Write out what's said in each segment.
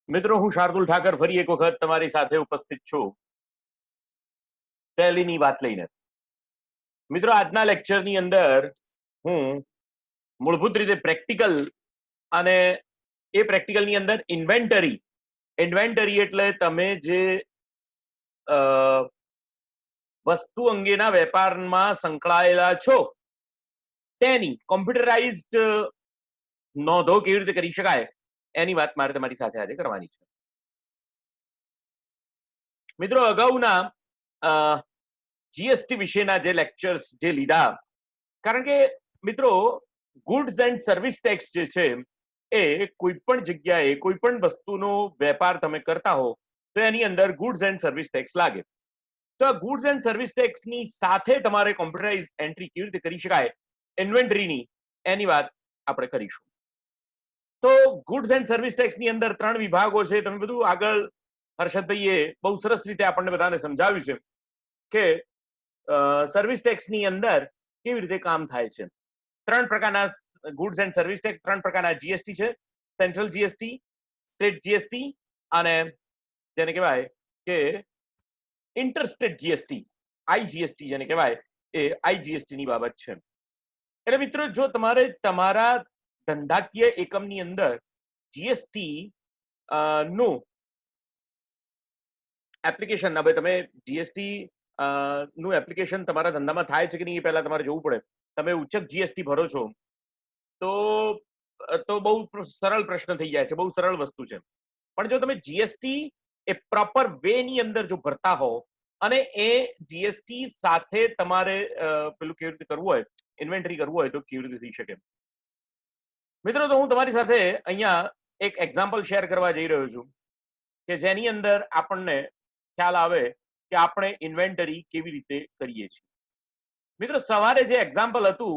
મિત્રો, હું શાર્દુલ ઠાકર ફરી એક વખત તમારી સાથે ઉપસ્થિત છું ટેલીની વાત લઈને. મિત્રો, આજના લેક્ચરની અંદર હું મૂળભૂત રીતે પ્રેક્ટિકલ અને એ પ્રેક્ટિકલની અંદર ઇન્વેન્ટરી એટલે તમે જે વસ્તુ અંગેના વેપારમાં સંકળાયેલા છો તેની કોમ્પ્યુટરાઇઝ્ડ નોંધો કેવી રીતે કરી શકાય એની વાત મારે તમારી સાથે આજે કરવાની છે. મિત્રો, અગાઉના જીએસટી વિશેના જે લેક્ચર્સ જે લીધા, કારણ કે મિત્રો ગુડ્સ એન્ડ સર્વિસ ટેક્સ જે છે એ કોઈ પણ જગ્યાએ કોઈ પણ વસ્તુનો વેપાર તમે કરતા હો તો એની અંદર ગુડ્સ એન્ડ સર્વિસ ટેક્સ લાગે. તો આ ગુડ્સ એન્ડ સર્વિસ ટેક્સની સાથે તમારે કોમ્પ્યુટરાઇઝ એન્ટ્રી કેવી રીતે કરી શકાય ઇન્વેન્ટરીની, એની વાત આપણે કરીશું. તો ગુડ્સ એન્ડ સર્વિસ ટેક્સની અંદર 3 વિભાગો છે. તમે બધું આગળ હર્ષદભાઈએ બહુ સરસ રીતે આપણને બધાને સમજાવ્યું છે કે સર્વિસ ટેક્સની અંદર કેવી રીતે કામ થાય છે. 3 પ્રકારના ગુડ્સ એન્ડ સર્વિસ ટેક્સ, 3 પ્રકારના જીએસટી છે: સેન્ટ્રલ જીએસટી, સ્ટેટ જીએસટી અને જેને કહેવાય કે ઇન્ટરસ્ટેટ જીએસટી, આઈજીએસટી જેને કહેવાય એ આઈજીએસટી ની બાબત છે. એટલે મિત્રો, જો તમારે તમારા ધંધાકીય એકમની અંદર જીએસટી નું એપ્લિકેશન, હવે તમે જીએસટી નું એપ્લિકેશન તમારા ધંધામાં થાય છે કે નહીં એ પહેલા તમારે જોવું પડે. તમે ઉચ્ચક જીએસટી ભરો છો તો બહુ સરળ પ્રશ્ન થઈ જાય છે, બહુ સરળ વસ્તુ છે. પણ જો તમે જીએસટી એ પ્રોપર વે ની અંદર જો ભરતા હો અને એ જીએસટી સાથે તમારે પેલું કેવી રીતે કરવું હોય, ઇન્વેન્ટરી કરવું હોય તો કેવી રીતે થઈ શકે. મિત્રો, તો હું તમારી સાથે અહીંયા એક એક્ઝામ્પલ શેર કરવા જઈ રહ્યો છું કે જેની અંદર આપણને ખ્યાલ આવે કે આપણે ઇન્વેન્ટરી કેવી રીતે કરીએ છીએ. મિત્રો, સવારે જે એક્ઝામ્પલ હતું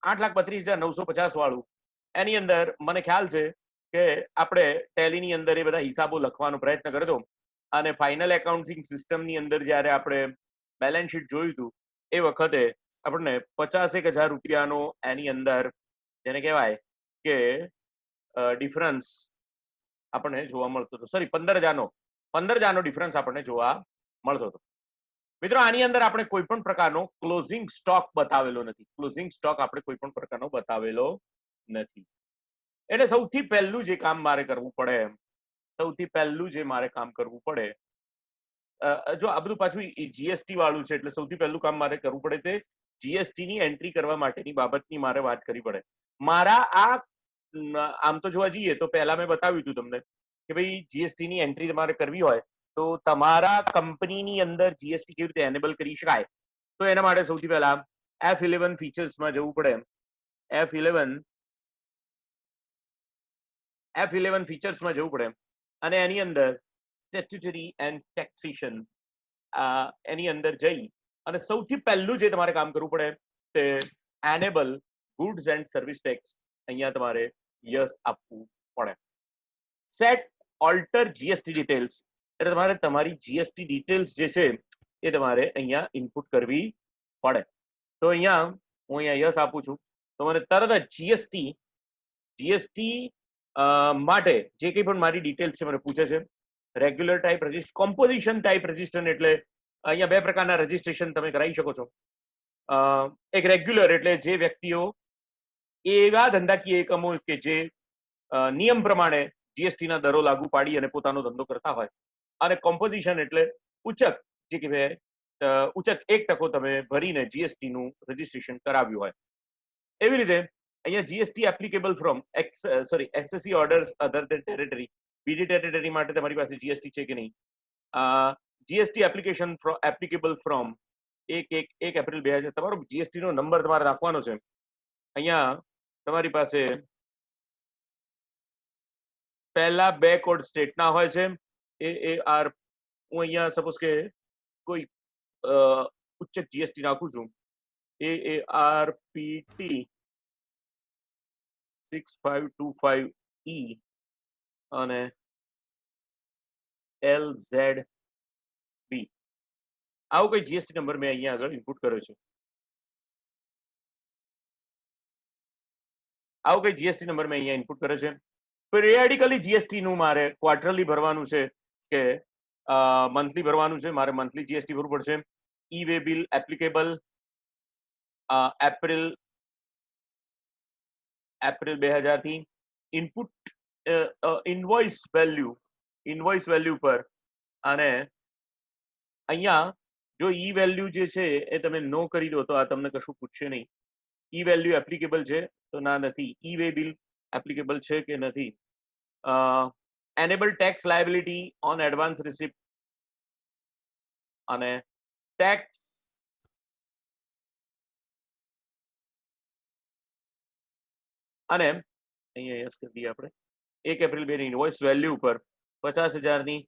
8,32,950 વાળું, એની અંદર મને ખ્યાલ છે કે આપણે ટેલીની અંદર એ બધા હિસાબો લખવાનો પ્રયત્ન કર્યો અને ફાઇનલ એકાઉન્ટિંગ સિસ્ટમની અંદર જ્યારે આપણે બેલેન્સ શીટ જોયું હતું એ વખતે આપણને 51,000 રૂપિયાનો એની અંદર જેને કહેવાય કે ડિફરન્સ આપણને જોવા મળતો હતો. સોરી, 15,000નો ડિફરન્સ આપણને જોવા મળતો હતો. મિત્રો, આની અંદર આપણે કોઈ પણ પ્રકારનો ક્લોઝિંગ સ્ટોક બતાવેલો નથી. ક્લોઝિંગ સ્ટોક આપણે કોઈ પણ પ્રકારનો બતાવેલો નથી. એટલે સૌથી પહેલું જે કામ મારે કરવું પડે, જો આ બધું પાછું જીએસટી વાળું છે એટલે સૌથી પહેલું કામ મારે કરવું પડે તે જીએસટી ની એન્ટ્રી કરવા માટેની બાબતની મારે વાત કરવી પડે. મારા આમ તો જોવા જઈએ તો પહેલા મેં બતાવ્યું હતું તમને કે ભાઈ જીએસટી ની એન્ટ્રી તમારે કરવી હોય તો તમારા કંપનીની અંદર જીએસટી કેવી રીતે એનેબલ કરી શકાય, તો એના માટે સૌથી પહેલા F11 ફીચર્સમાં જવું પડે. F11 ફીચર્સમાં જવું પડે અને એની અંદર સ્ટેચ્યુટરી એન્ડ ટેક્સેશન એની અંદર જઈ અને સૌથી પહેલું જે તમારે કામ કરવું પડે તે enable goods and service tax, અહીંયા તમારે યસ આપવું પડે. સેટ ઓલ્ટર જીએસટી ડિટેલ્સ એટલે તમારે તમારી જીએસટી ડિટેલ્સ જે છે એ તમારે અહીંયા ઇનપુટ કરવી પડે. તો અહીંયા હું અહીંયા યસ આપું છું તો મને તરત જ જીએસટી માટે જે કંઈ પણ મારી ડિટેલ્સ છે મને પૂછે છે. Regular type register, composition type register એટલે અહીંયા 2 પ્રકારના રજિસ્ટ્રેશન તમે કરાવી શકો છો. એક રેગ્યુલર એટલે જે વ્યક્તિઓ એવા ધંધાકીય એકમો કે જે નિયમ પ્રમાણે જીએસટી ના દરો લાગુ પાડી અને પોતાનો ધંધો કરતા હોય, અને કોમ્પોઝિશન એટલે ઉચક, જે કહેવાય ઉચક 1% તમે ભરીને જીએસટી નું રજિસ્ટ્રેશન કરાવ્યું હોય. એવી રીતે અહીંયા જીએસટી એપ્લિકેબલ ફ્રોમ એક્સેસી ઓર્ડર્સ અધર ધેન ટેરેટરી, બીજી ટેરેટરી માટે તમારી પાસે જીએસટી છે કે નહીં. GST application applicable from 1 April 2000. તમારો જીએસટી નો નંબર તમારે રાખવાનો છે. અહીંયા તમારી પાસે પહેલા 2 કોડ સ્ટેટના હોય છે. AAR, હું અહીંયા સપોઝ કે કોઈ ઉચ્ચ જીએસટી નાખું છું, AARPT 6525E અને LZB, આવો કોઈ જીએસટી નંબર મેં અહીંયા આગળ ઇનપુટ કર્યો છે. આવો કોઈ જીએસટી નંબર મેં અહીંયા ઇનપુટ કર્યો છે પિરિયડિકલી જીએસટી નું મારે ક્વાર્ટરલી ભરવાનું છે કે મંથલી ભરવાનું છે, મારે મંથલી જીએસટી ભરવું પડશે. ઈ વે બિલ એપ્લિકેબલ એપ્રિલ 2000 થી. ઇનપુટ ઇનવોઇસ વેલ્યુ પર, અને અહીંયા જો ઈ વેલ્યુ જે છે એ તમે નો કરી દો તો આ તમને કશું પૂછશે નહીં. ઈ વેલ્યુ એપ્લિકેબલ છે તો ના નથી. ઈ વે બિલ એપ્લિકેબલ છે કે નથી. Enable tax liability on advance receipt અને ટેક્સ અને અહીંયા યસ કરી દઈએ આપણે. 1 એપ્રિલ 2 ની ઇનવોઇસ વેલ્યુ ઉપર 50,000 ની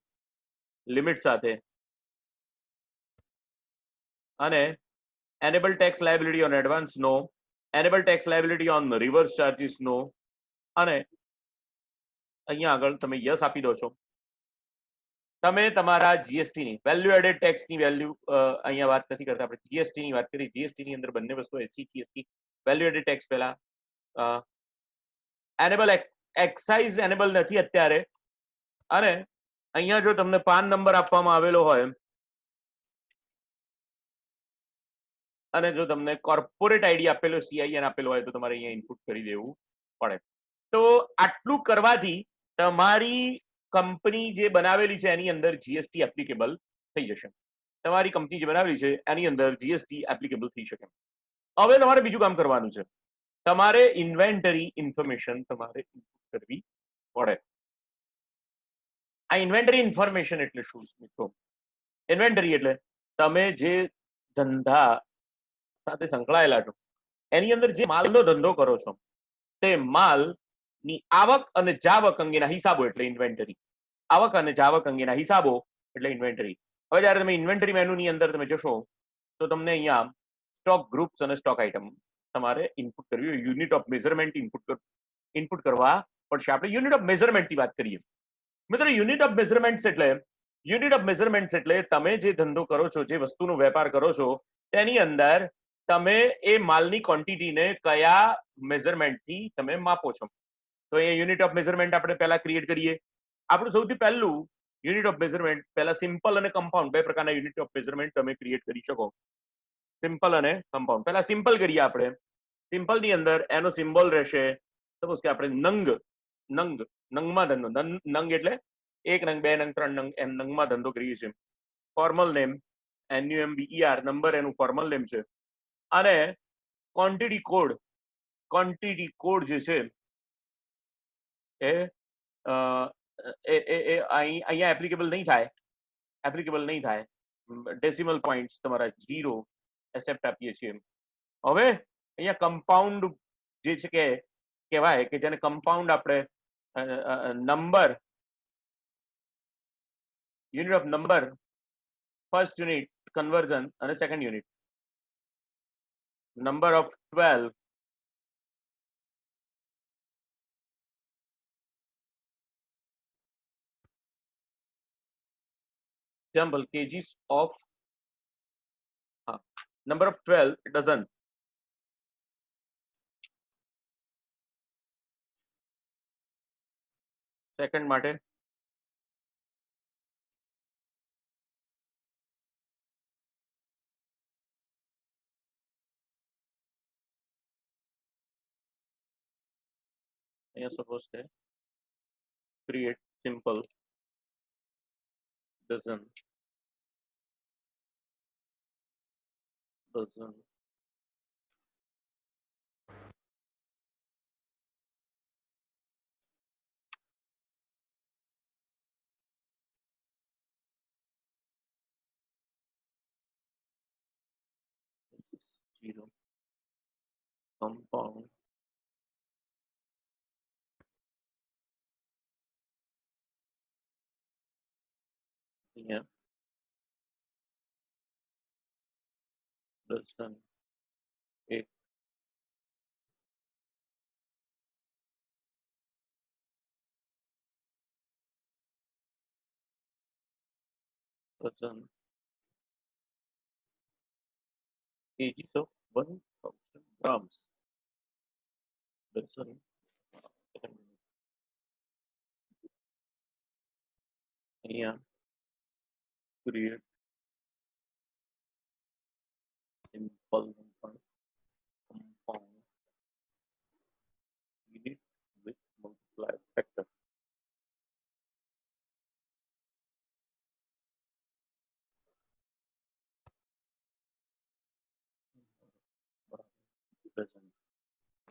લિમિટ સાથે, અને enable tax liability on advance no, enable tax liability on reverse charges નો, અને અહીંયા આગળ તમે યસ આપી દો છો. તમે તમારા જીએસટી ની વેલ્યુ એડેડ ટેક્સ ની વેલ્યુ અહીંયા વાત નથી કરતા, આપણે જીએસટી ની વાત કરી. જીએસટી ની અંદર બંને વસ્તુ એસસી જીએસટી વેલ્યુ એડેડ ટેક્સ પહેલા એનેબલ એક્સાઇઝ એનેબલ નથી અત્યારે. અને અહીંયા જો તમને પાન નંબર આપવામાં આવેલો હોય અને જો તમને કોર્પોરેટ આઈડી આપેલો, સીઆઈએન આપેલો હોય તો તમારે અહીંયા ઇનપુટ કરી દેવું પડે. તો આટલું કરવાથી તમારી કંપની જે બનાવેલી છે એની અંદર જીએસટી એપ્લિકેબલ થઈ જશે. તમારી કંપની જે બનાવેલી છે એની અંદર જીએસટી એપ્લિકેબલ થઈ શકે. હવે તમારે બીજું કામ કરવાનું છે. તમારે ઇન્વેન્ટરી ઇન્ફોર્મેશન તમારે ઇનપુટ કરવી પડે. આ ઇન્વેન્ટરી ઇન્ફોર્મેશન એટલે શું મિત્રો? ઇન્વેન્ટરી એટલે તમે જે ધંધા સાથે સંકળાયેલા છો એની અંદર જે માલનો ધંધો કરો છો તે માલની આવક અને જાવક અંગેના હિસાબો એટલે ઇન્વેન્ટરી. આવક અને જાવક અંગેના હિસાબો એટલે ઇન્વેન્ટરી. હવે જ્યારે તમે ઇન્વેન્ટરી મેનુની અંદર તમે જશો તો તમને અહીંયા સ્ટોક ગ્રુપ્સ અને સ્ટોક આઇટમ તમારે ઇનપુટ કરવી હોય. યુનિટ ઓફ મેઝરમેન્ટ ઇનપુટ કરવા પડશે. આપણે યુનિટ ઓફ મેઝરમેન્ટની વાત કરીએ મિત્રો. યુનિટ ઓફ મેઝરમેન્ટ એટલે તમે જે ધંધો કરો છો, જે વસ્તુનો વેપાર કરો છો, તેની અંદર તમે એ માલની ક્વોન્ટિટીને કયા મેઝરમેન્ટથી તમે માપો છો. તો એ યુનિટ ઓફ મેઝરમેન્ટ આપણે પહેલા ક્રિએટ કરીએ. આપણું સૌથી પહેલું યુનિટ ઓફ મેઝરમેન્ટ પહેલા સિમ્પલ અને કમ્પાઉન્ડ બે પ્રકારના યુનિટ ઓફ મેઝરમેન્ટ તમે ક્રિએટ કરી શકો. સિમ્પલ અને કમ્પાઉન્ડ. પહેલા સિમ્પલ કરીએ આપણે. સિમ્પલ ની અંદર એનો સિમ્બોલ રહેશે સપોઝ કે આપણે નંગમાં ધંધો. નંગ એટલે 1 નંગ, 2 નંગ, 3 નંગ એમ નંગમાં ધંધો કરીએ છીએ. ફોર્મલ નેમ NUMBER, નંબર એનું ફોર્મલ નેમ છે. અને ક્વોન્ટિટી કોડ જે છે એ અહીંયા એપ્લિકેબલ નહીં થાય. ડેસિમલ પોઈન્ટ્સ તમારા 0 એક્સેપ્ટ આપીએ છીએ. હવે અહીંયા કમ્પાઉન્ડ જે છે કે કહેવાય કે જેને કમ્પાઉન્ડ આપણે number, unit of number, first unit conversion અને second unit number of 12, example kgs of number of 12 dozen. Second માટે અહીંયા સપોઝ કે create simple dozen zero compound અહીંયા dozen 1 dozen kgs of 1000 grams. dozen અહીંયા create simple compound unit with multiplier factor.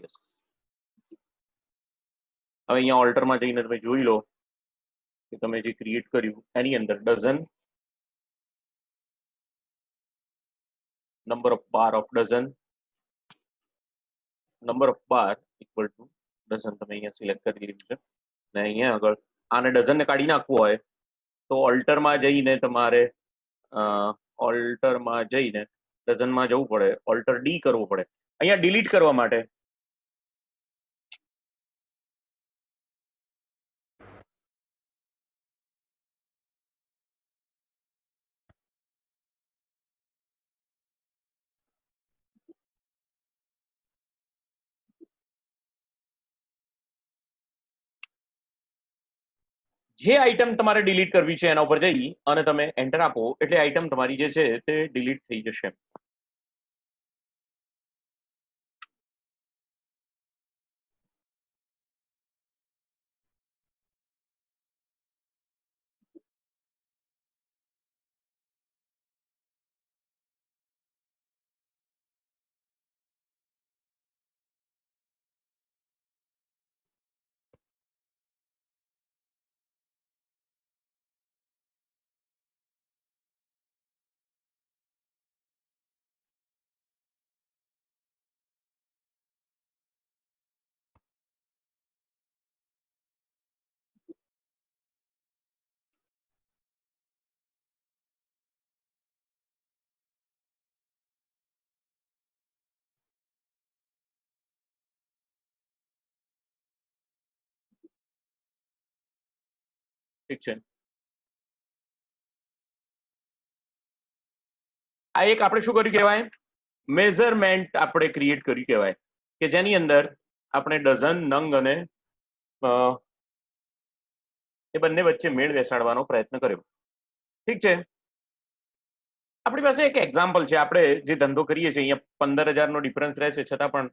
Yes. હવે અહીંયા ઓલ્ટરમાં જઈને તમે જોઈ લો કે તમે જે ક્રિએટ કર્યું એની અંદર dozen number of bar of dozen number of bar equal to dozen તમે અહીંયા સિલેક્ટ કરી લીધું છે ને અહીંયા આગળ આને ડઝન ને કાઢી નાખવું હોય તો ઓલ્ટરમાં જઈને તમારે ઓલ્ટરમાં જઈને ડઝનમાં જવું પડે, ઓલ્ટર ડી કરવું પડે. અહીંયા ડિલીટ કરવા માટે જે આઈટમ તમારે ડિલીટ કરવી છે એના ઉપર જઈ અને તમે એન્ટર આપો એટલે આઈટમ તમારી જે છે તે ડિલીટ થઈ જશે. ઠીક છે. આ એક આપણે શું કર્યું કહેવાય, મેઝરમેન્ટ આપણે ક્રિએટ કર્યું કહેવાય કે જેની અંદર આપણે ડઝન, નંગ અને એ બંને વચ્ચે મેળ બેસાડવાનો પ્રયત્ન કર્યો. ઠીક છે. આપણી પાસે એક એક્ઝામ્પલ છે. આપણે જે ધંધો કરીએ છીએ અહીંયા 15,000 નો ડિફરન્સ રહે છે છતાં પણ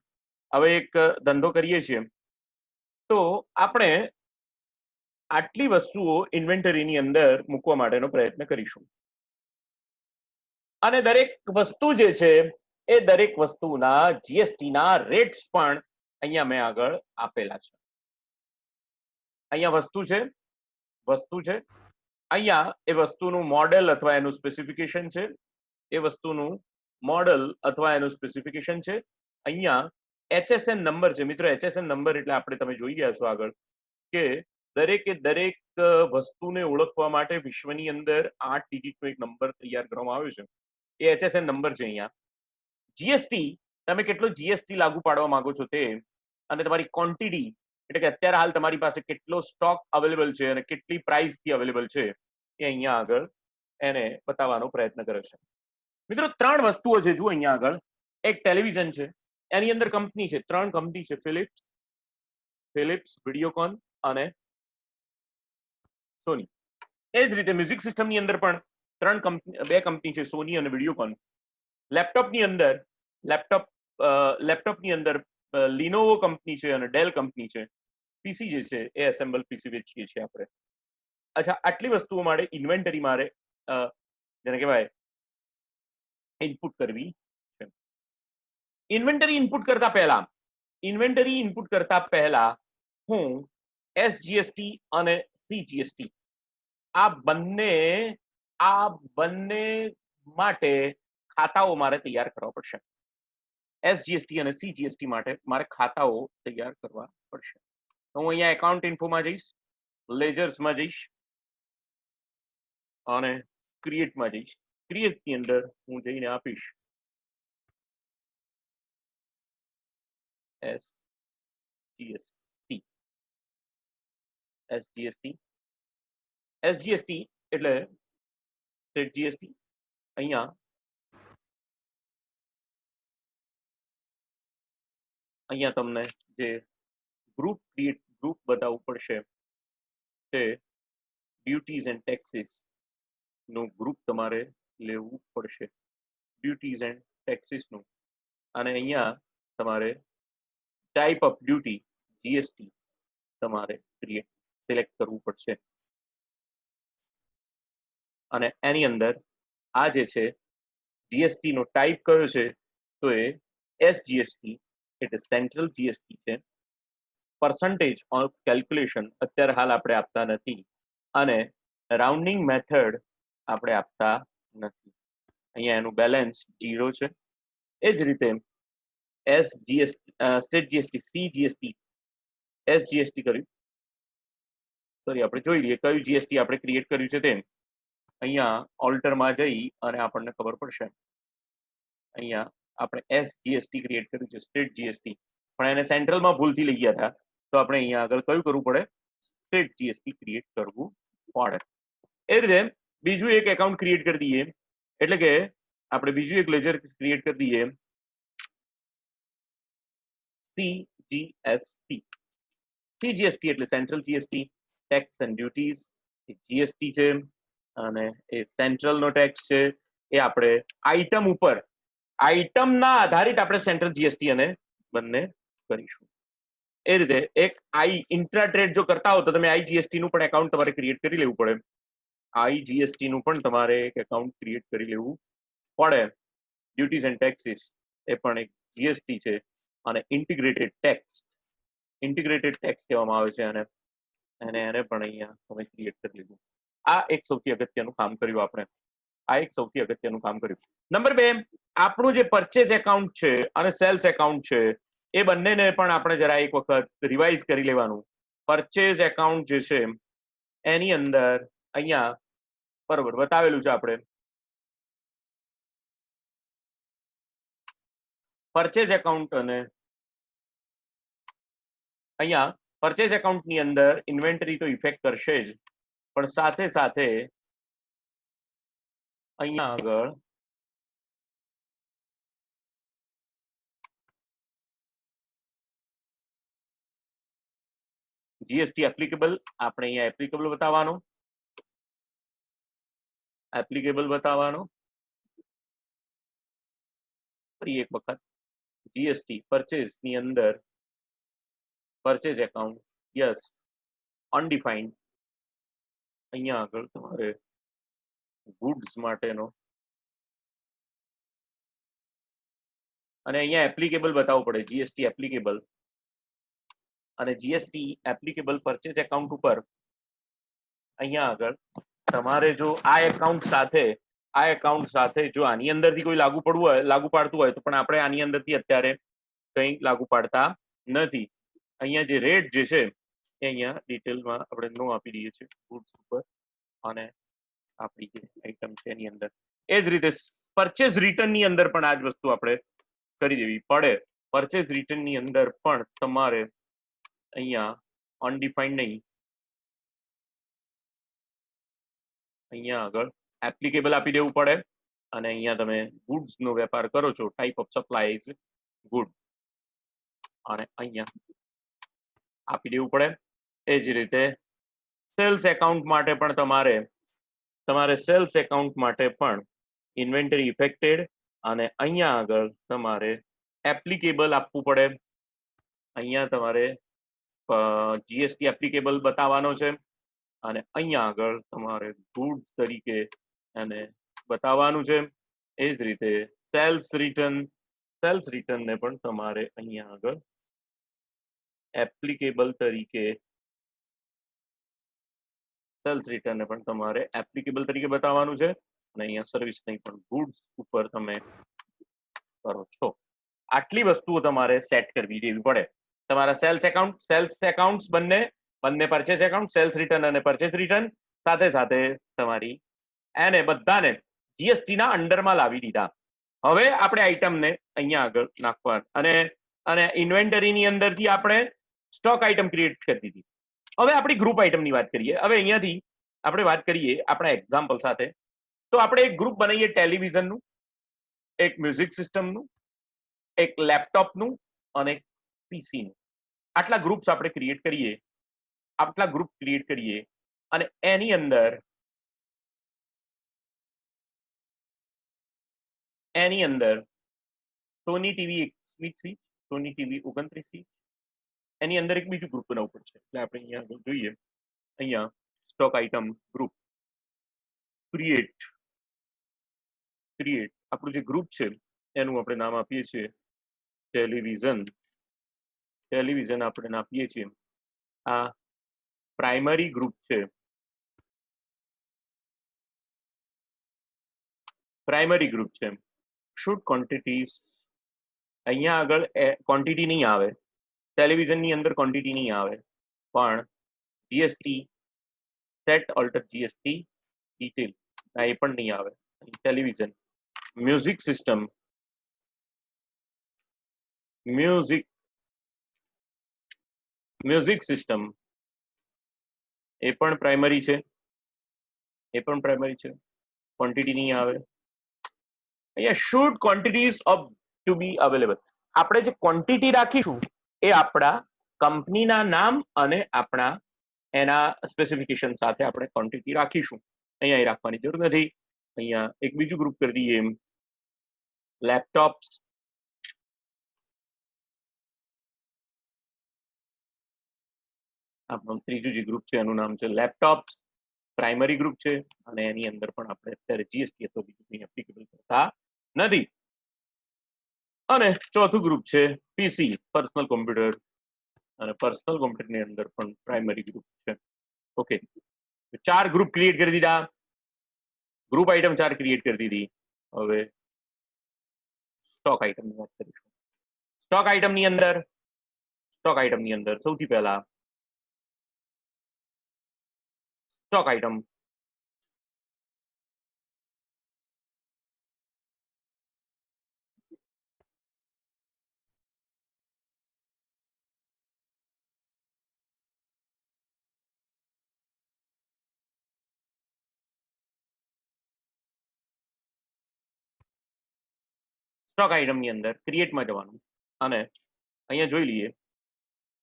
હવે એક ધંધો કરીએ છીએ તો આપણે આટલી વસ્તુઓ ઇન્વેન્ટરીની અંદર મૂકવા માટેનો પ્રયત્ન કરીશું અને દરેક વસ્તુ જે છે એ દરેક વસ્તુના જીએસટી ના રેટ્સ પણ અહીંયા મેં આગળ આપેલા છે. અહીંયા વસ્તુ છે, અહીંયા એ વસ્તુનું મોડેલ અથવા એનું સ્પેસિફિકેશન છે, એ વસ્તુનું મોડેલ અથવા એનું સ્પેસિફિકેશન છે. અહીંયા HSN નંબર છે. મિત્રો HSN નંબર એટલે આપણે તમે જોઈ ગયા છો આગળ કે દરેકે દરેક વસ્તુને ઓળખવા માટે વિશ્વની અંદર 8 ડિજિટનો એક નંબર તૈયાર કરવામાં આવ્યો છે. એ HSN નંબર છે. અહીંયા જીએસટી, તમે કેટલો જીએસટી લાગુ પાડવા માંગો છો તે, અને તમારી ક્વોન્ટિટી એટલે કે અત્યારે હાલ તમારી પાસે કેટલો સ્ટોક અવેલેબલ છે અને કેટલી પ્રાઇસ થી અવેલેબલ છે એ અહીંયા આગળ એને બતાવવાનો પ્રયત્ન કર્યો છે. મિત્રો 3 વસ્તુઓ છે. જુઓ અહીંયા આગળ એક ટેલિવિઝન છે, એની અંદર કંપની છે, 3 કંપની છે, ફિલિપ્સ, વિડીયોકોન અને સોની. એ જ રીતે મ્યુઝિક સિસ્ટમની અંદર પણ 2 કંપની છે, સોની અને વિડીયોકોન. લેપટોપની અંદર લિનોવો કંપની છે અને ડેલ કંપની છે. પીસી જે છે એ એસેમ્બલ પીસી વેચીએ છીએ આપણે. અચ્છા, આટલી વસ્તુઓ માટે ઇન્વેન્ટરી મારે જેને કહેવાય ઇનપુટ કરવી છે. ઇન્વેન્ટરી ઇનપુટ કરતા પહેલા હું એસજીએસટી અને સીજીએસટી આ બંને માટે ખાતાઓ મારે તૈયાર કરવા પડશે. એસજીએસટી અને સીજીએસટી માટે મારે ખાતાઓ તૈયાર કરવા પડશે. તો હું અહીંયા એકાઉન્ટ ઇન્ફોમાં જઈશ, લેજર્સમાં જઈશ અને ક્રિએટમાં જઈશ. ક્રિએટની અંદર હું જઈને આપીશ એસજીએસટી એટલે સ્ટેટ જીએસટી. અહીંયા તમને જે ગ્રુપ બતાવવું પડશે તે ડ્યુટીઝ એન્ડ ટેક્સીસ નું ગ્રુપ તમારે લેવું પડશે, ડ્યુટીઝ એન્ડ ટેક્સીસ નું, અને અહીંયા તમારે ટાઈપ ઓફ ડ્યુટી જીએસટી તમારે સિલેક્ટ કરવું પડશે, અને એની અંદર આ જે છે જીએસટી નો ટાઈપ કયો છે તો એ એસજીએસટી એટલે સેન્ટ્રલ જીએસટી છે, પર્સન્ટેજ ઓફ કેલ્ક્યુલેશન અત્યારે હાલ આપણે આપતા નથી, અને રાઉન્ડિંગ મેથડ આપણે આપતા નથી, અહીંયા એનું બેલેન્સ 0 છે. એ જ રીતે SGST state GST CGST SGST કર્યું, સોરી આપણે જોઈ લઈએ કયું જીએસટી આપણે ક્રિએટ કર્યું છે તેમ, અહીંયા ઓલ્ટરમાં જઈ અને આપણને ખબર પડશે, અહીંયા આપણે એસજીએસટી ક્રિએટ કર્યું છે સ્ટેટ જીએસટી, પણ એને સેન્ટ્રલમાં ભૂલથી લઈ ગયા હતા, તો આપણે અહીંયા આગળ કયું કરવું પડે, સ્ટેટ જીએસટી ક્રિએટ કરવું પડે. એ રીતે બીજું એક એકાઉન્ટ ક્રિએટ કરી દઈએ, એટલે કે આપણે બીજું એક લેજર ક્રિએટ કરી દઈએ સીજીએસટી. સીજીએસટી એટલે central GST, tax and duties GST છે, અને એ સેન્ટ્રલ નો ટેક્સ છે, એ આપણે આઈટમ ઉપર આઈટમના આધારિત આપણે સેન્ટ્રલ જીએસટી અને બંને કરીશું. એ રીતે એક આઈ ઇન્ટ્રા ટ્રેડ જો કરતા હો તો તમે આઈજીએસટી નું પણ એકાઉન્ટ તમારે ક્રિએટ કરી લેવું પડે, આઈજીએસટી નું પણ તમારે એક એકાઉન્ટ ક્રિએટ કરી લેવું પડે. ડ્યુટીઝ એન્ડ ટેક્સીસ એ પણ એક જીએસટી છે, અને ઇન્ટિગ્રેટેડ ટેક્સ કહેવામાં આવે છે, અને એને પણ અહીંયા તમે ક્રિએટ કરી લીધું. આ એક સૌથી અગત્યનું કામ કર્યું આપણે, નંબર 2, આપણું જે પરચેઝ એકાઉન્ટ છે અને સેલ્સ એકાઉન્ટ છે એ બંનેને પણ આપણે જરા એક વખત રિવાઇઝ કરી લેવાનું. પરચેઝ એકાઉન્ટ જે છે એની અંદર અહીંયા બરોબર બતાવેલું છે, આપણે પરચેઝ એકાઉન્ટ, અને અહીંયા પરચેઝ એકાઉન્ટની અંદર ઇન્વેન્ટરી તો ઇફેક્ટ કરશે જ, પણ સાથે સાથે અહીંયા આગળ જીએસટી એપ્લિકેબલ આપણે અહીંયા એપ્લિકેબલ બતાવવાનો ફરી એક વખત જીએસટી પરચેઝ ની અંદર પરચેઝ એકાઉન્ટ યસ અનડિફાઇન્ડ, અહીંયા આગળ તમારે ગુડ્સ માટેનો, અને અહીંયા એપ્લિકેબલ બતાવવું પડે જીએસટી એપ્લિકેબલ, અને જીએસટી એપ્લિકેબલ પરચેઝ એકાઉન્ટ ઉપર અહીંયા આગળ તમારે જો આ એકાઉન્ટ સાથે જો આની અંદરથી કોઈ લાગુ પાડતું હોય તો પણ આપણે આની અંદરથી અત્યારે કંઈ લાગુ પાડતા નથી. અહીંયા જે રેટ જે છે એ અહીંયા ડિટેલમાં આપણે નો આપી દઈએ છીએ ગુડ્સ ઉપર, અને આપણી જે આઈટમ છે એની અંદર એ જ રીતે પરચેઝ રિટર્ન ની અંદર પણ આ જ વસ્તુ આપણે કરી દેવી પડે. પરચેઝ રિટર્ન ની અંદર પણ તમારે અહીંયા અનડિફાઇન્ડ નહીં, અહીંયા આગળ એપ્લિકેબલ આપી દેવું પડે, અને અહીંયા તમે ગુડ્સ નો વેપાર કરો છો, type of supply is good, અને અહીંયા આપી દેવું પડે. એ જ રીતે સેલ્સ એકાઉન્ટ માટે પણ તમારે સેલ્સ એકાઉન્ટ માટે પણ ઇન્વેન્ટરી ઇફેક્ટેડ, અને અહીંયા આગળ તમારે એપ્લિકેબલ આપવું પડે. અહીંયા તમારે જીએસટી એપ્લિકેબલ બતાવવાનો છે, અને અહીંયા આગળ તમારે ગુડ્સ તરીકે એને બતાવવાનું છે. એ જ રીતે સેલ્સ રિટર્નને પણ તમારે અહીંયા આગળ એપ્લિકેબલ તરીકે બતાવવાનું છે, અને અહીંયા સર્વિસ નહીં પણ ગુડ્સ ઉપર તમે કરો છો. આટલી વસ્તુઓ તમારે સેટ કરવી દેવી પડે. તમારા સેલ્સ એકાઉન્ટ્સ બંને પરચેઝ એકાઉન્ટ, સેલ્સ રિટર્ન અને પરચેઝ રિટર્ન સાથે તમારી એને બધાને જીએસટી ના અંડરમાં લાવી દીધા. હવે આપણે આઈટમને અહીંયા આગળ નાખવા, અને ઇન્વેન્ટરીની અંદરથી આપણે સ્ટોક આઈટમ ક્રિએટ કરી દીધી. હવે આપણી ગ્રુપ આઈટમની વાત કરીએ. હવે અહીંયાથી આપણે વાત કરીએ આપણા એક્ઝામ્પલ સાથે, તો આપણે એક ગ્રુપ બનાવીએ ટેલિવિઝનનું, એક મ્યુઝિક સિસ્ટમનું, એક લેપટોપનું અને એક પીસીનું. આટલા ગ્રુપ્સ આપણે ક્રિએટ કરીએ. અને એની અંદર સોની ટીવી 21 ઇંચ, સોની ટીવી 29 ઇંચ, એની અંદર એક બીજું ગ્રુપ બનાવવું પડશે. એટલે આપણે અહીંયા આગળ જોઈએ, અહીંયા સ્ટોક આઇટમ ગ્રુપ ક્રિએટ આપણું જે ગ્રુપ છે એનું આપણે નામ આપીએ છીએ ટેલિવિઝન આપણે આપીએ છીએ. આ પ્રાઇમરી ગ્રુપ છે, શુડ ક્વોન્ટિટીઝ, અહીંયા આગળ ક્વોન્ટિટી નહીં આવે, ટેલિવિઝનની અંદર ક્વોન્ટિટી નહીં આવે, પણ GST set alter GST detail એ પણ નહીં આવે. ટેલિવિઝન મ્યુઝિક સિસ્ટમ એ પણ પ્રાઇમરી છે, ક્વોન્ટિટી નહીં આવે. અહીંયા should quantities of to be available, આપણે જે ક્વોન્ટિટી રાખીશું એ આપણા કંપનીના નામ અને આપણા એના સ્પેસિફિકેશન સાથે આપણે ક્વોન્ટિટી રાખીશું. અહીંયા એ રાખવાની જરૂર નથી. અહીંયા એક બીજું ગ્રુપ કરી દઈએ, લેપટોપ્સ. આપણું ત્રીજું જે ગ્રુપ છે એનું નામ છે લેપટોપ્સ, પ્રાઇમરી ગ્રુપ છે, અને એની અંદર પણ આપણે અત્યારે જીએસટી અથવા બીજું કંઈ એપ્લિકેબલ કરતા નથી. અને ચોથું ગ્રુપ છે પીસી, પર્સનલ કોમ્પ્યુટર, અને પર્સનલ કોમ્પ્યુટરની અંદર પણ પ્રાઇમરી ગ્રુપ છે. ઓકે, 4 ગ્રુપ ક્રિએટ કરી દીધા, ગ્રુપ આઇટમ 4 ક્રિએટ કરી દીધી. હવે સ્ટોક આઇટમની વાત કરીશું. સ્ટોક આઇટમની અંદર સૌથી પહેલા સ્ટોક આઇટમ ની અંદર ક્રિએટમાં જવાનું અને અહીંયા જોઈ લઈએ.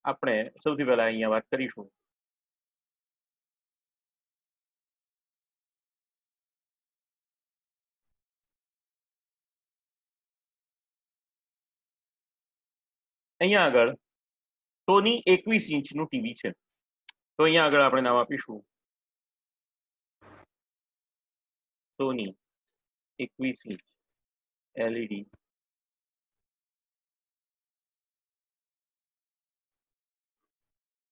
આપણે સૌથી પહેલા અહીંયા વાત કરીશું અહીંયા આગળ સોની 21 ઇંચનું ટીવી છે, તો અહીંયા આગળ આપણે નામ આપીશું Sony 21 inch LED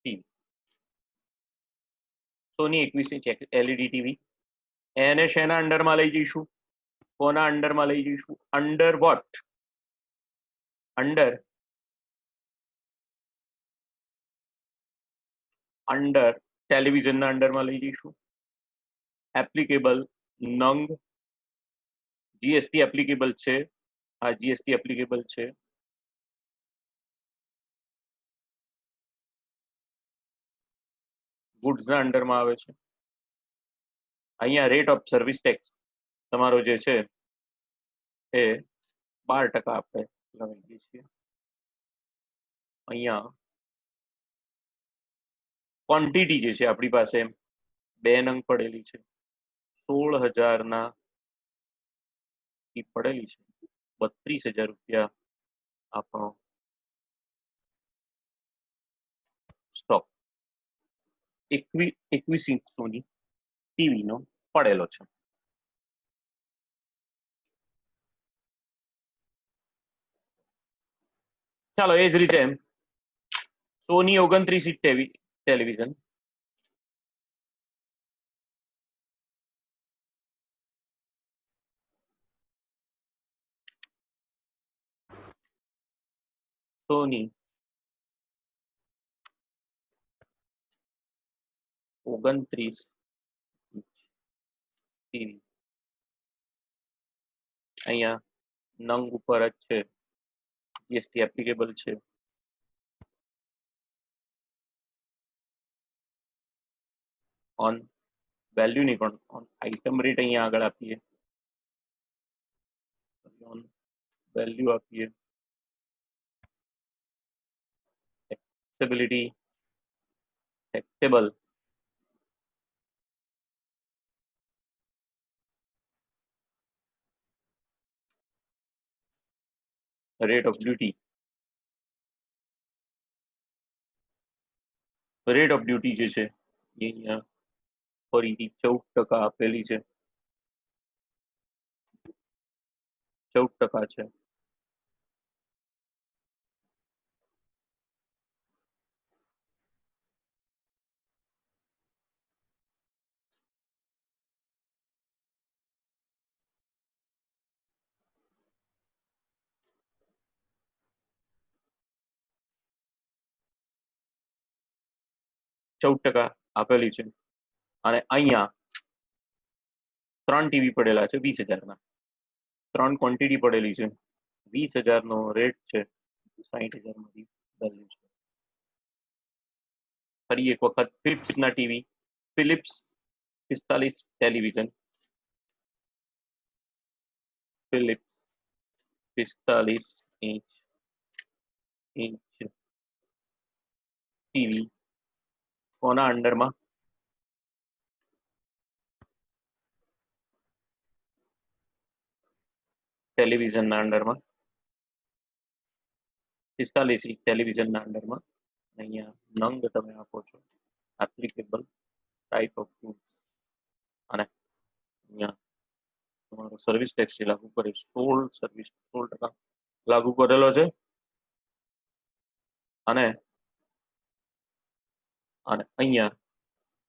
TV. Sony 21 inch LED TV. એને શેના અંડરમાં લઈ જઈશું? કોના અંડરમાં લઈ જઈશું? Under what? અંડર ટેલિવિઝનના અંડરમાં લઈ જઈશું. એપ્લિકેબલ નંગ જીએસટી એપ્લિકેબલ છે, આ જીએસટી એપ્લિકેબલ છે. ગુડ્સના અંડરમાં આવે છે. અહીંયા રેટ ઓફ સર્વિસ ટેક્સ તમારો જે છે એ 12% આપણે લગાવીએ છીએ. અહીંયા ક્વોન્ટિટી જે છે આપણી પાસે 2 નંગ પડેલી છે, 16,000 પડેલી છે, 32,000 રૂપિયા આપણો સ્ટોક 21 ઇંચ સોની ટીવી નો પડેલો છે. ચાલો એ જ રીતે સોની 29 ઇંચ ટેલિવિઝન, સોની 29 ઇંચ ટીવી. અહીંયા નંગ ઉપર જ છે, જીએસટી એપ્લિકેબલ છે. ઓન વેલ્યુ નહીં પણ ઓન આઇટમ રેટ અહીંયા આગળ આપીએ, ઓન વેલ્યુ આપીએ. Taxability taxable rate of duty, rate of duty જે છે એ અહીંયા ફરીથી 14% આપેલી છે, 14% છે. આપેલી છે અને અહીંયા 3 ટીવી પડેલા છે 20,000 ના, 3 ક્વોન્ટિટી પડેલી છે, 20,000 નો રેટ છે, 60,000 માંથી વેલ્યુ છે. ફરી એક વખત ફિલિપ્સ ના TV, Phillips 45 television, Phillips 45 inch TV કોના અંડરમાં? ટેલિવિઝનના અંડરમાં, 45 ઇંચ ટેલિવિઝનના અંડરમાં. અહીંયા નંગ તમે આપો છો, એપ્લિકેબલ ટાઈપ ઓફ ગુડ્સ, અને અહીંયા તમારો સર્વિસ ટેક્સ લાગુ કરે 16% લાગુ કરેલો છે. અને અહીંયા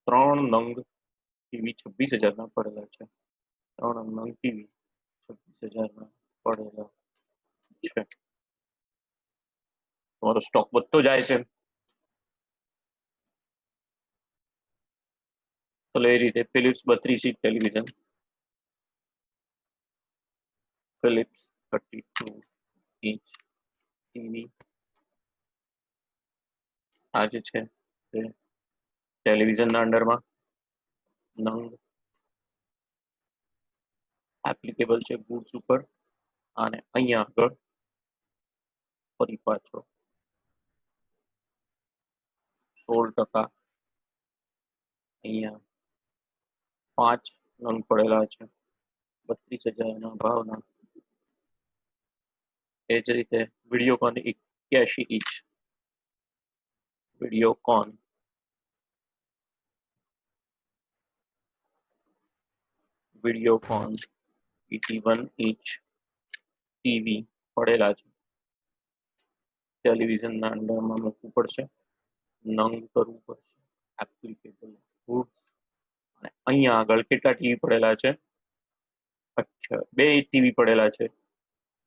3 નંગ ટીવી 26,000 ના પડેલા છે, 3 નંગ ટીવી 26,000 ના પડેલા છે. તમારો સ્ટોક વધતો જાય છે. તો એ રીતે Phillips 32 inch television, Phillips 32 inch TV આ જે છે તે ટેલિવિઝનના અંડરમાં નંગ એપ્લિકેબલ છે ગુડ્સ ઉપર. અને અહીંયા આગળ ફરી પાછો 16%, અહીંયા 5 નંગ પડેલા છે 32,000 ના ભાવના. એ જ રીતે Videocon 81 inch, Videocon 81 inch TV પડેલા છે, ટેલિવિઝનના અંડરમાં મૂકવું પડશે, નંગ કરવું પડશે, એપ્લિકેબલ ગુડ્સ. અને અહીંયા આગળ કેટલા ટીવી પડેલા છે? 2 ટીવી પડેલા છે,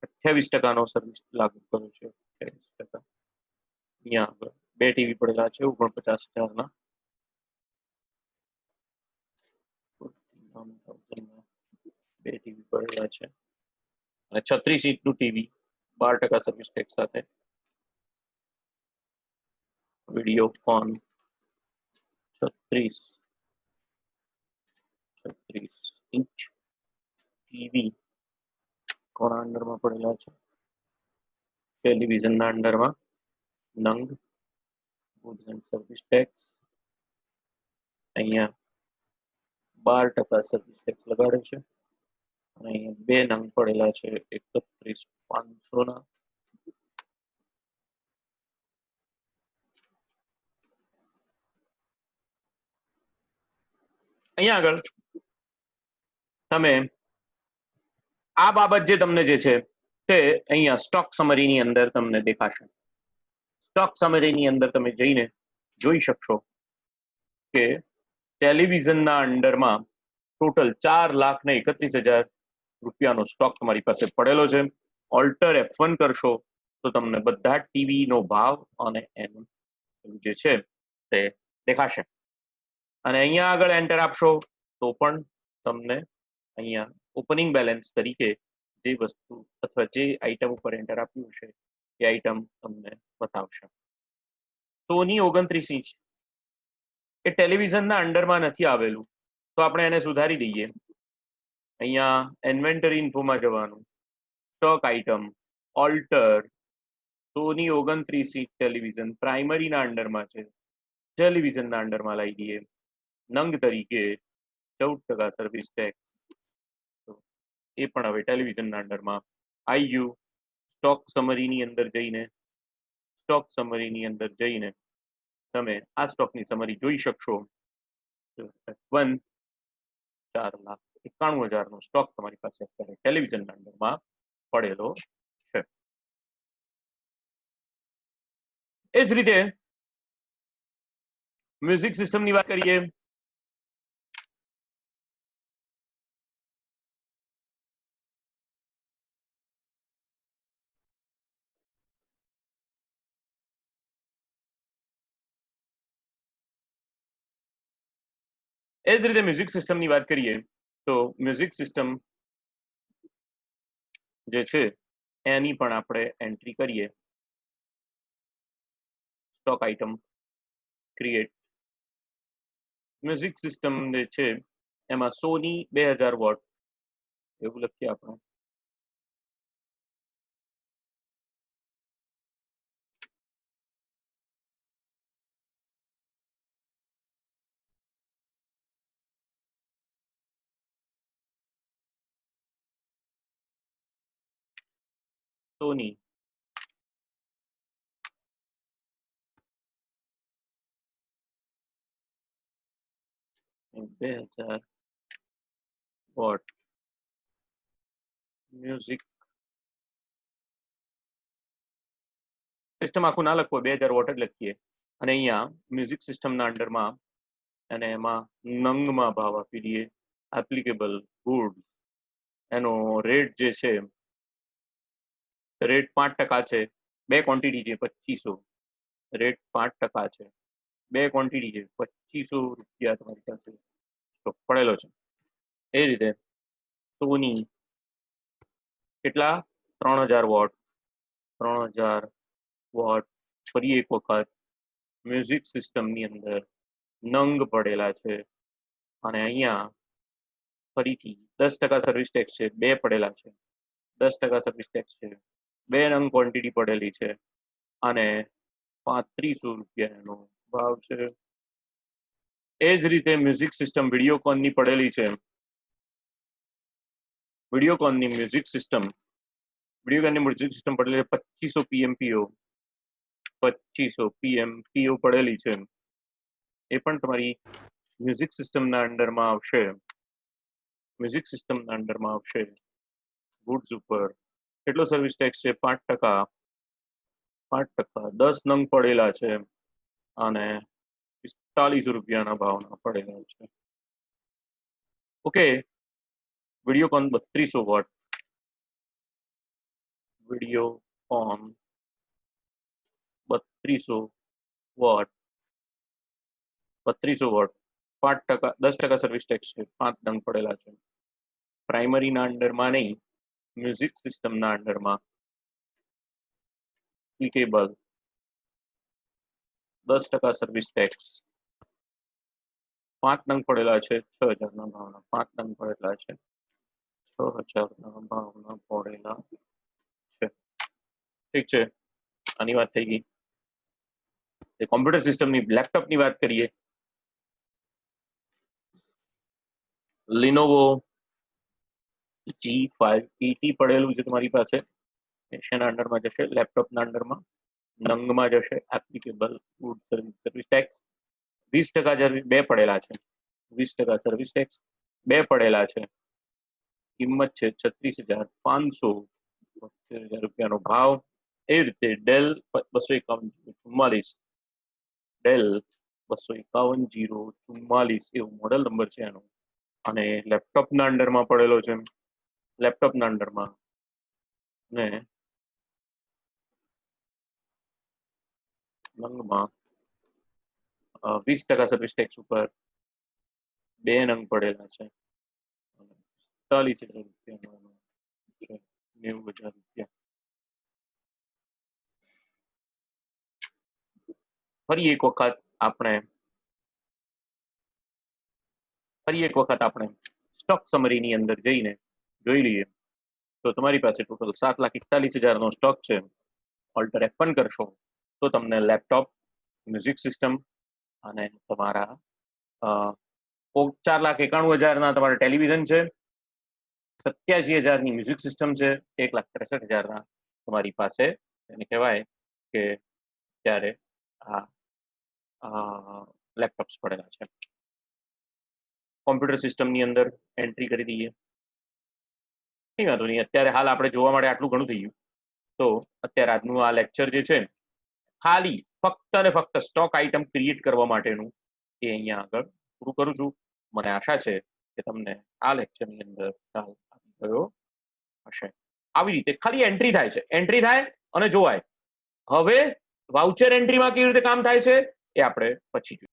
28% નો સર્વિસ લાગુ કર્યો છે, 28%. અહીંયા આગળ 2 ટીવી પડેલા છે 49,000 ના, 2 ટીવી પડેલા છે અને 36 ઇંચનું ટીવી 12% સર્વિસ ટેક્સ સાથે, વિડીયોકોન 36 ઇંચ ટીવી કોના અંડરમાં પડેલા છે? ટેલિવિઝનના અંડરમાં નંગ ગુડ્સ એન્ડ સર્વિસ ટેક્સ. અહીંયા 12% સર્વિસ ટેક્સ લગાડે છે અને અહીંયા 2 નંગ પડેલા છે 31,500 ના. અહીંયા આગળ તમે આ બાબત જે તમને જે છે તે અહીંયા સ્ટોક સમરીની અંદર તમને દેખાશે. સ્ટોક સમરીની અંદર તમે જઈને જોઈ શકશો કે ટેલિવિઝનના અંડરમાં ટોટલ 4,31,000 રૂપિયાનો સ્ટોક તમારી પાસે પડેલો છે. ઓલ્ટર F1 કરશો તો તમને બધા ટીવીનો ભાવ અને એનું જે છે તે દેખાશે. અને અહીંયા આગળ એન્ટર આપશો તો પણ તમને અહીંયા ઓપનિંગ બેલેન્સ તરીકે જે વસ્તુ અથવા જે આઈટમ ઉપર એન્ટર આપ્યું છે એ આઈટમ તમને બતાવશે. સોની 29 ઇંચ એ ટેલિવિઝનના અંડરમાં નથી આવેલું, તો આપણે એને સુધારી દઈએ. અહીંયા ઇન્વેન્ટરી ઇન્ફોમાં જવાનું, સ્ટોક આઇટમ, ઓલ્ટર, સોની 29 ઇંચ ટેલિવિઝન પ્રાઇમરીના અંડરમાં છે, ટેલિવિઝનના અંડરમાં લાવી દઈએ. નંગ તરીકે 14% સર્વિસ ટેક્સ, એ પણ હવે ટેલિવિઝનના અંડરમાં આવી ગયું. સ્ટોક સમરીની અંદર જઈને તમે આ સ્ટોકની સમરી જોઈ શકશો. 4,91,000 નો સ્ટોક તમારી પાસે અત્યારે ટેલિવિઝનના અંદરમાં પડેલો છે. એ જ રીતે મ્યુઝિક સિસ્ટમની વાત કરીએ. મ્યુઝિક સિસ્ટમની વાત કરીએ તો મ્યુઝિક સિસ્ટમ જે છે એની પણ આપણે એન્ટ્રી કરીએ. Stock item create music system જે છે એમાં સોની 2000 વોટ એવું લખીએ આપણે. સોની 2000 વોટ મ્યુઝિક સિસ્ટમ આખું ના લખવું, 2000 વોટ જ લખીએ. અને અહીંયા મ્યુઝિક સિસ્ટમના અંડરમાં અને એમાં નંગમાં ભાવ આપી દઈએ. એપ્લિકેબલ ગુડ એનો રેટ જે છે રેટ 5% છે. 2 ક્વોન્ટિટી છે 2500. રેટ 5% છે. 2 ક્વોન્ટિટી છે 2500 રૂપિયા તમારી પાસે સ્ટોક પડેલો છે. એ રીતે સોની કેટલા 3000 વોટ 3000 વોટ ફરી એક વખત મ્યુઝિક સિસ્ટમની અંદર નંગ પડેલા છે. અને અહીંયા ફરીથી 10% સર્વિસ ટેક્સ છે, 2 પડેલા છે. 10% સર્વિસ ટેક્સ છે, 2 નંગ ક્વોન્ટિટી પડેલી છે અને 3500 રૂપિયા એનો ભાવ છે. એ જ રીતે મ્યુઝિક સિસ્ટમ વિડીયોકોનની પડેલી છે. વિડીયોકોનની મ્યુઝિક સિસ્ટમ પડેલી છે 2500 પીએમપીઓ 2500 પીએમપીઓ પડેલી છે. એ પણ તમારી મ્યુઝિક સિસ્ટમના અંડરમાં આવશે. ગુડ્સ ઉપર કેટલો સર્વિસ ટેક્સ છે 5%. 10 નંગ પડેલા છે અને 4500 રૂપિયાના ભાવના પડેલા છે. Okay. Videocon 3200 watt Videocon 3200 watt 5% 10% service tax છે, 5 નંગ પડેલા છે. પ્રાઇમરીના અંડરમાં નહીં, મ્યુઝિક સિસ્ટમના અંડરમાં એપ્લિકેબલ 10% સર્વિસ ટેક્સ 5 નંગ પડેલા છે. 6000 ના ભાવના 5 નંગ પડેલા છે. 6000 ના ભાવના પડેલા છે. ઠીક છે, આની વાત થઈ ગઈ. કોમ્પ્યુટર સિસ્ટમની લેપટોપની વાત કરીએ. લિનોવો G580 પડેલું છે તમારી પાસે. એશિયાના અંડરમાં જશે, લેપટોપના અંડરમાં નંગમાં જશે. એપ્લિકેબલ ગુડ સર્વિસ ટેક્સ 20% 2 પડેલા છે. 20% સર્વિસ ટેક્સ 2 પડેલા છે. કિંમત છે 36,500 રૂપિયાનો ભાવ. એ રીતે ડેલ 251,044 ડેલ 251,044 એવું મોડેલ નંબર છે એનો. અને લેપટોપના અંડરમાં પડેલો છે. લેપટોપના અંડરમાં ને નંગમાં 20% સર્વિસ ટેક્સ ઉપર 2 નંગ પડેલા છે. 45,000 રૂપિયાનો છે. 90,000 રૂપિયા. ફરી એક વખત આપણે સ્ટોક સમરીની અંદર જઈને જોઈ લઈએ તો તમારી પાસે ટોટલ 7,41,000 નો સ્ટોક છે. ઓલ્ટર F1 કરશો તો તમને લેપટોપ, મ્યુઝિક સિસ્ટમ અને તમારા 4,91,000 ના તમારા ટેલિવિઝન છે, 87,000 ની મ્યુઝિક સિસ્ટમ છે, 1,63,000 ના તમારી પાસે એને કહેવાય કે ત્યારે આ લેપટોપ્સ પડેલા છે. કોમ્પ્યુટર સિસ્ટમની અંદર એન્ટ્રી કરી દઈએ. નહીં વાંધો નહીં, અત્યારે હાલ આપણે જોવા માટે આટલું ઘણું થઈ ગયું. તો અત્યારે આજનું આ લેક્ચર જે છે ખાલી ફક્ત અને ફક્ત સ્ટોક આઇટમ ક્રિએટ કરવા માટેનું એ અહીંયા આગળ પૂરું કરું છું. મને આશા છે કે તમને આ લેક્ચરની અંદર ખ્યાલ આવી ગયો હશે. આવી રીતે ખાલી એન્ટ્રી થાય છે, એન્ટ્રી થાય અને જોવાય. હવે વાઉચર એન્ટ્રીમાં કેવી રીતે કામ થાય છે એ આપણે પછી જોઈએ.